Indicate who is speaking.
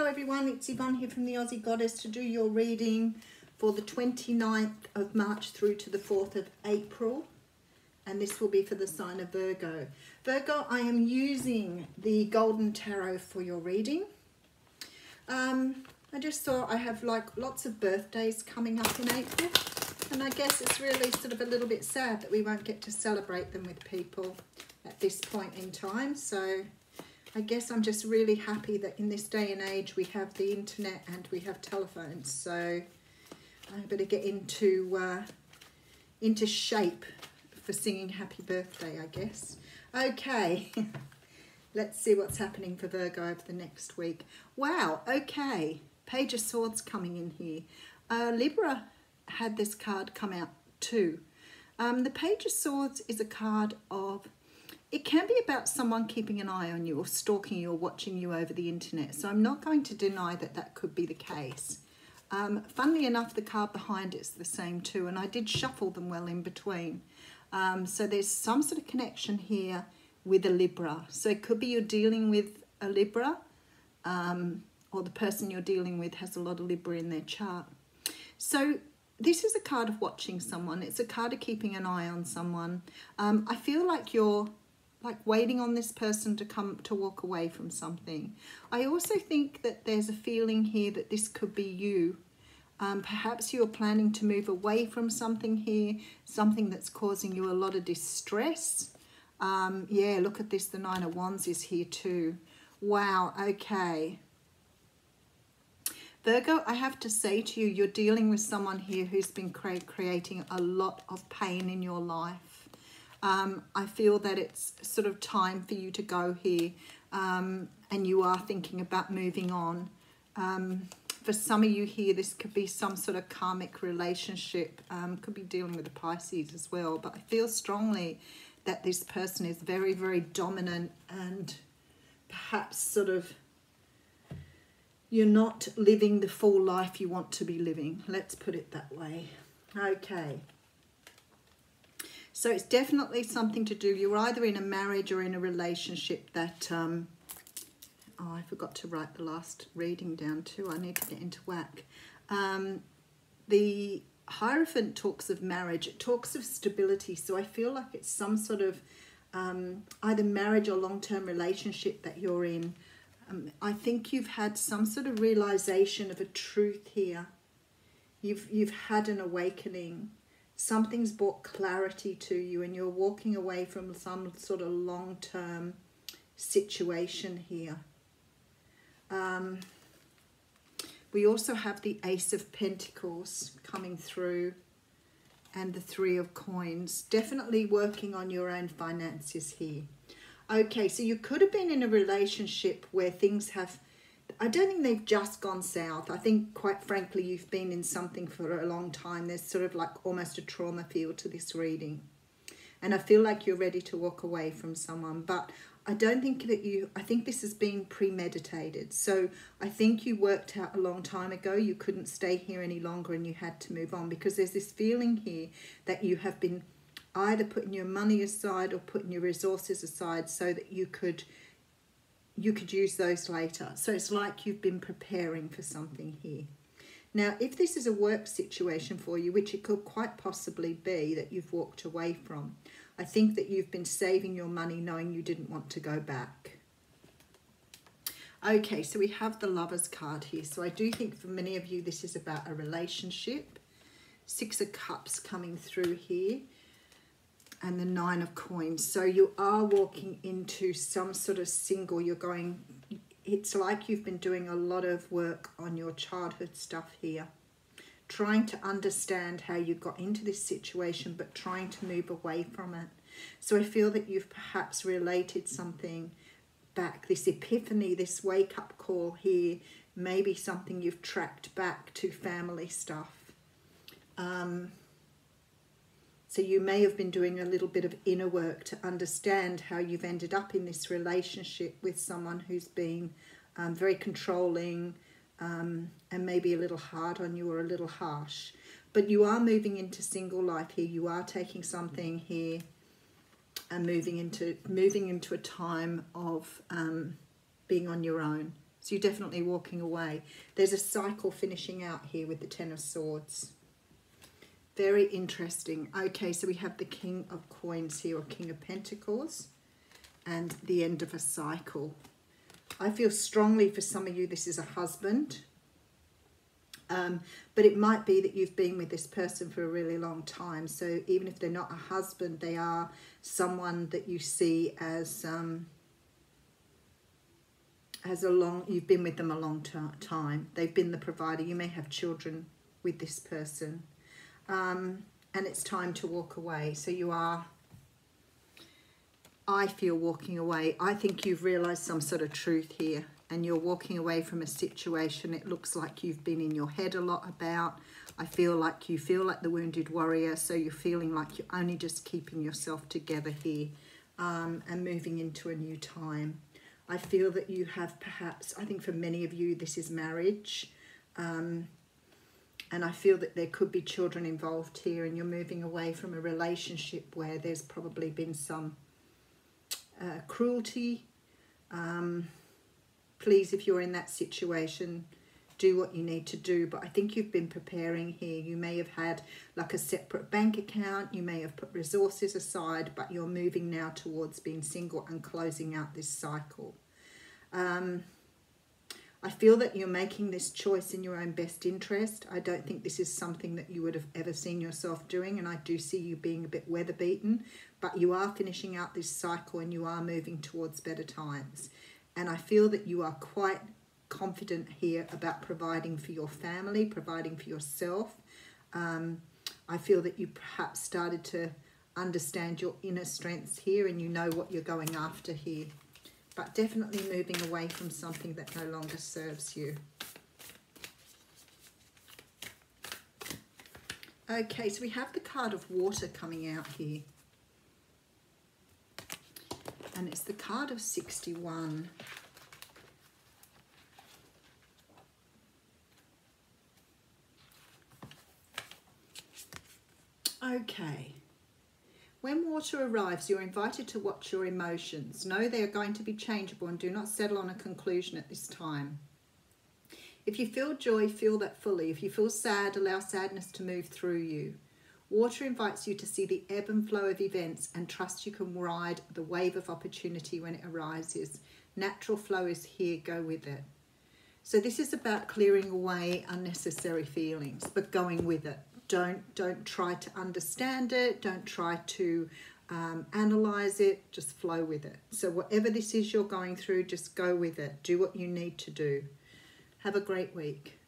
Speaker 1: everyone, it's Yvonne here from the Aussie Goddess to do your reading for the 29th of March through to the 4th of April, and this will be for the sign of Virgo. Virgo, I am using the Golden Tarot for your reading. I just thought I have like lots of birthdays coming up in April, and I guess it's really sort of a little bit sad that we won't get to celebrate them with people at this point in time. So I guess I'm just really happy that in this day and age we have the internet and we have telephones. So I better get into shape for singing happy birthday, I guess. Okay, let's see what's happening for Virgo over the next week. Wow, okay, Page of Swords coming in here. Libra had this card come out too. The Page of Swords is a card of, it can be about someone keeping an eye on you or stalking you or watching you over the internet. So I'm not going to deny that that could be the case. Funnily enough, the card behind it's the same too, and I did shuffle them well in between. So there's some sort of connection here with a Libra. So it could be you're dealing with a Libra, or the person you're dealing with has a lot of Libra in their chart. So this is a card of watching someone. It's a card of keeping an eye on someone. I feel like you're like waiting on this person to walk away from something. I also think that there's a feeling here that this could be you. Perhaps you're planning to move away from something here, something that's causing you a lot of distress. Yeah, look at this, the Nine of Wands is here too. Wow, okay. Virgo, I have to say to you, you're dealing with someone here who's been creating a lot of pain in your life. I feel that it's sort of time for you to go here, and you are thinking about moving on. For some of you here, this could be some sort of karmic relationship, could be dealing with the Pisces as well, but I feel strongly that this person is very, very dominant, and perhaps sort of you're not living the full life you want to be living. Let's put it that way. Okay. So it's definitely something to do. You're either in a marriage or in a relationship that, oh, I forgot to write the last reading down too. I need to get into whack. The Hierophant talks of marriage. It talks of stability. So I feel like it's some sort of either marriage or long-term relationship that you're in. I think you've had some sort of realization of a truth here. You've had an awakening. Something's brought clarity to you, and you're walking away from some sort of long-term situation here. We also have the Ace of Pentacles coming through and the Three of Coins. Definitely working on your own finances here. Okay, so you could have been in a relationship where things have, I don't think they've just gone south. I think, quite frankly, you've been in something for a long time. There's sort of like almost a trauma feel to this reading. And I feel like you're ready to walk away from someone. But I don't think that I think this has been premeditated. So I think you worked out a long time ago you couldn't stay here any longer and you had to move on, because there's this feeling here that you have been either putting your money aside or putting your resources aside so that you could use those later. So it's like you've been preparing for something here. Now, if this is a work situation for you, which it could quite possibly be that you've walked away from, I think that you've been saving your money knowing you didn't want to go back. Okay, so we have the Lovers card here. So I do think for many of you this is about a relationship. Six of Cups coming through here. And the Nine of Coins. So you are walking into some sort of single. You're going, it's like you've been doing a lot of work on your childhood stuff here, trying to understand how you got into this situation, but trying to move away from it. So I feel that you've perhaps related something back, this epiphany, this wake-up call here, maybe something you've tracked back to family stuff. So you may have been doing a little bit of inner work to understand how you've ended up in this relationship with someone who's been very controlling and maybe a little hard on you or a little harsh. But you are moving into single life here. You are taking something here and moving into a time of being on your own. So you're definitely walking away. There's a cycle finishing out here with the Ten of Swords. Very interesting. Okay, so we have the King of Coins here, or King of Pentacles, and the end of a cycle. I feel strongly for some of you this is a husband. But it might be that you've been with this person for a really long time. So even if they're not a husband, they are someone that you see as you've been with them a long time. They've been the provider. You may have children with this person. And it's time to walk away. So you are, I feel, walking away. I think you've realised some sort of truth here, and you're walking away from a situation it looks like you've been in your head a lot about. I feel like you feel like the wounded warrior, so you're feeling like you're only just keeping yourself together here, and moving into a new time. I feel that you have perhaps, I think for many of you this is marriage, and I feel that there could be children involved here, and you're moving away from a relationship where there's probably been some cruelty. Please, if you're in that situation, do what you need to do. But I think you've been preparing here. You may have had like a separate bank account. You may have put resources aside, but you're moving now towards being single and closing out this cycle. I feel that you're making this choice in your own best interest. I don't think this is something that you would have ever seen yourself doing, and I do see you being a bit weather beaten, but you are finishing out this cycle and you are moving towards better times. And I feel that you are quite confident here about providing for your family, providing for yourself. I feel that you perhaps started to understand your inner strengths here, and you know what you're going after here. But definitely moving away from something that no longer serves you. Okay, so we have the card of water coming out here. And it's the card of 61. Okay. When water arrives, you're invited to watch your emotions. Know they are going to be changeable, and do not settle on a conclusion at this time. If you feel joy, feel that fully. If you feel sad, allow sadness to move through you. Water invites you to see the ebb and flow of events and trust you can ride the wave of opportunity when it arises. Natural flow is here, go with it. So this is about clearing away unnecessary feelings, but going with it. Don't try to understand it. Don't try to analyze it. Just flow with it. So whatever this is you're going through, just go with it. Do what you need to do. Have a great week.